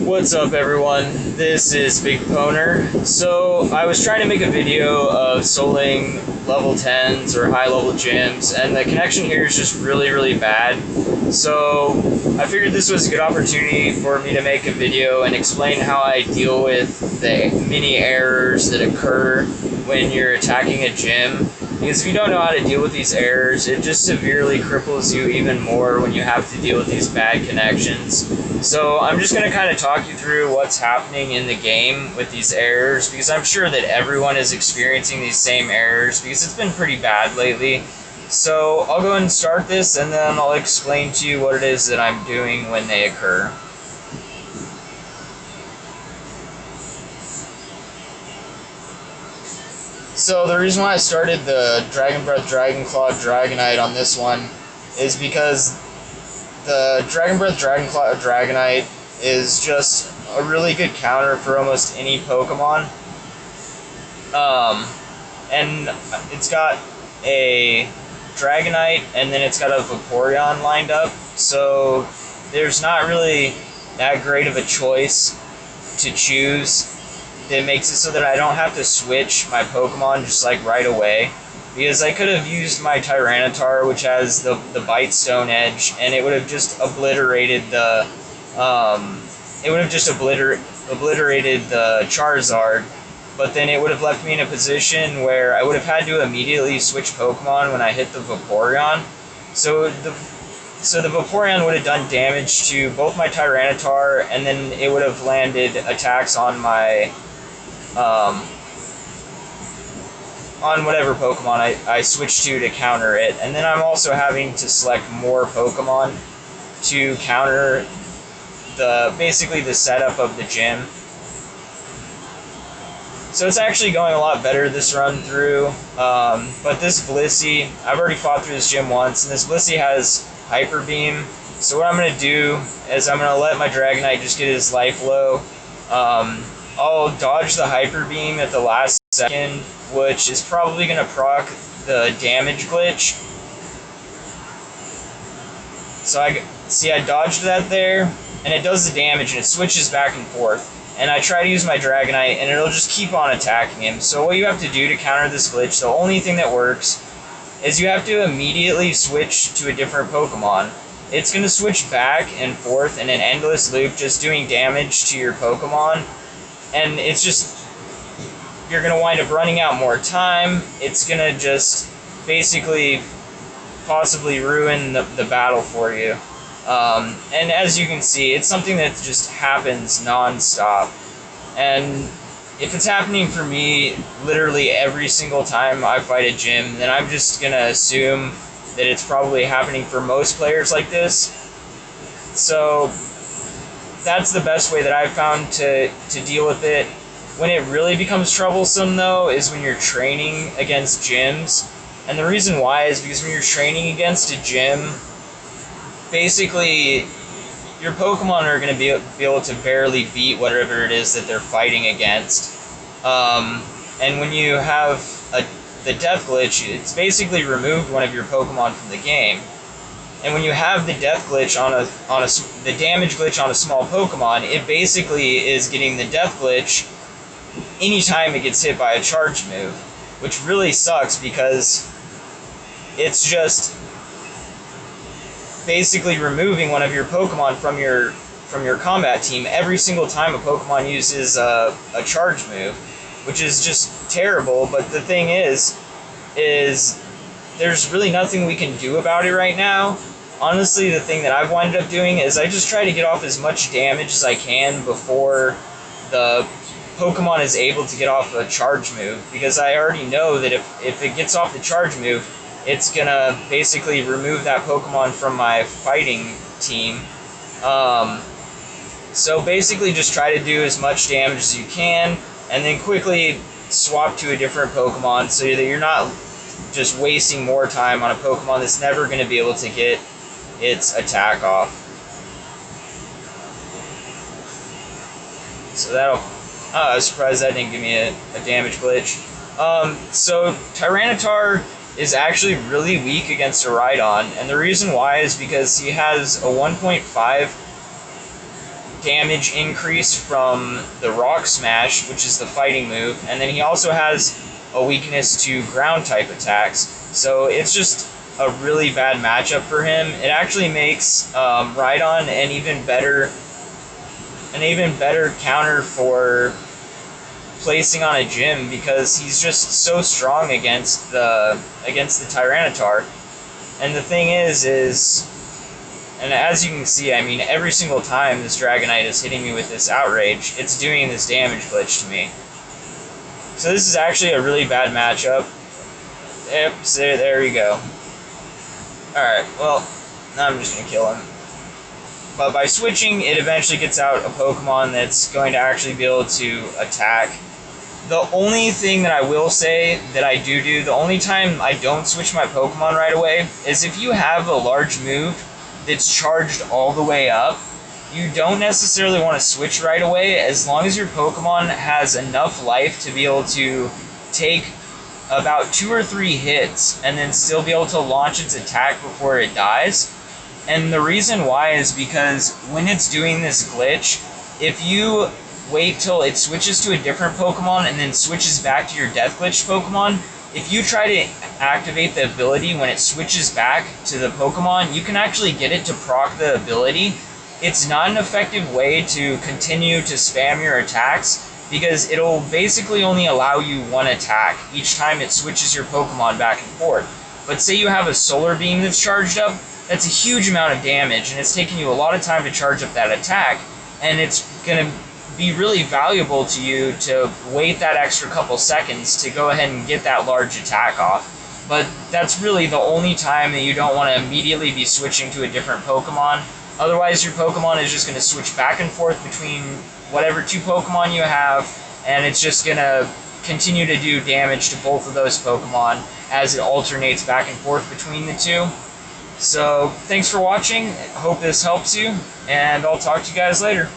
What's up, everyone? This is Big Poner. So I was trying to make a video of soloing level 10s or high level gyms, and the connection here is just really bad. So I figured this was a good opportunity for me to make a video and explain how I deal with the mini errors that occur when you're attacking a gym. Because if you don't know how to deal with these errors, it just severely cripples you even more when you have to deal with these bad connections. So I'm just going to kind of talk you through what's happening in the game with these errors, because I'm sure that everyone is experiencing these same errors because it's been pretty bad lately. So I'll go ahead and start this, and then I'll explain to you what it is that I'm doing when they occur. So the reason why I started the Dragon Breath, Dragon Claw, Dragonite on this one is because the Dragon Breath, Dragon Claw, Dragonite is just a really good counter for almost any Pokemon. And it's got a Dragonite, and then it's got a Vaporeon lined up, so there's not really that great of a choice to choose that makes it so that I don't have to switch my Pokemon just like right away, because I could have used my Tyranitar, which has the Bite Stone Edge, and it would have just obliterated the obliterated the Charizard, but then it would have left me in a position where I would have had to immediately switch Pokemon when I hit the Vaporeon. So the Vaporeon would have done damage to both my Tyranitar, and then it would have landed attacks on my on whatever Pokemon I switched to counter it. And then I'm also having to select more Pokemon to counter basically the setup of the gym. So it's actually going a lot better this run through, but this Blissey, I've already fought through this gym once, and this Blissey has Hyper Beam. So what I'm going to do is I'm going to let my Dragonite just get his life low. I'll dodge the Hyper Beam at the last second, which is probably going to proc the damage glitch. So I dodged that there, and it does the damage, and it switches back and forth. And I try to use my Dragonite, and it'll just keep on attacking him. So what you have to do to counter this glitch, the only thing that works, is you have to immediately switch to a different Pokemon. It's going to switch back and forth in an endless loop, just doing damage to your Pokemon. And it's just, you're going to wind up running out more time. It's going to just basically possibly ruin the battle for you. And as you can see, it's something that just happens non-stop. And if it's happening for me literally every single time I fight a gym, then I'm just going to assume that it's probably happening for most players like this. So that's the best way that I've found to deal with it. When it really becomes troublesome, though, is when you're training against gyms. And the reason why is because when you're training against a gym, basically your Pokemon are going to be able to barely beat whatever it is that they're fighting against. And when you have the death glitch, it's basically removed one of your Pokemon from the game. And when you have the death glitch the damage glitch on a small Pokemon, it basically is getting the death glitch anytime it gets hit by a charge move, which really sucks because it's just basically removing one of your Pokemon from your combat team every single time a Pokemon uses a charge move, which is just terrible. But the thing is there's really nothing we can do about it right now. Honestly, the thing that I've wound up doing is I just try to get off as much damage as I can before the Pokemon is able to get off a charge move, because I already know that if it gets off the charge move, it's gonna basically remove that Pokemon from my fighting team. So basically just try to do as much damage as you can, and then quickly swap to a different Pokemon so that you're not just wasting more time on a Pokemon that's never going to be able to get its attack off. So that'll... I was surprised that didn't give me a damage glitch. So Tyranitar is actually really weak against a Rhydon, and the reason why is because he has a 1.5 damage increase from the Rock Smash, which is the fighting move, and then he also has a weakness to ground type attacks. So it's just a really bad matchup for him. It actually makes Rhydon an even better counter for placing on a gym, because he's just so strong against the Tyranitar. And the thing is, and as you can see, I mean, every single time this Dragonite is hitting me with this Outrage, it's doing this damage glitch to me. So this is actually a really bad matchup. Yep, so there we go. Alright, well, now I'm just going to kill him. But by switching, it eventually gets out a Pokemon that's going to actually be able to attack. The only thing that I will say that I do, the only time I don't switch my Pokemon right away, is if you have a large move that's charged all the way up, you don't necessarily want to switch right away, as long as your Pokemon has enough life to be able to take about 2 or 3 hits and then still be able to launch its attack before it dies. And the reason why is because when it's doing this glitch, if you wait till it switches to a different Pokemon and then switches back to your Death Glitch Pokemon, if you try to activate the ability when it switches back to the Pokemon, you can actually get it to proc the ability. It's not an effective way to continue to spam your attacks, because it'll basically only allow you one attack each time it switches your Pokemon back and forth. But say you have a Solar Beam that's charged up, that's a huge amount of damage, and it's taking you a lot of time to charge up that attack, and it's going to be really valuable to you to wait that extra couple seconds to go ahead and get that large attack off. But that's really the only time that you don't want to immediately be switching to a different Pokemon. Otherwise, your Pokemon is just going to switch back and forth between whatever 2 Pokemon you have, and it's just going to continue to do damage to both of those Pokemon as it alternates back and forth between the 2. So, thanks for watching. Hope this helps you, and I'll talk to you guys later.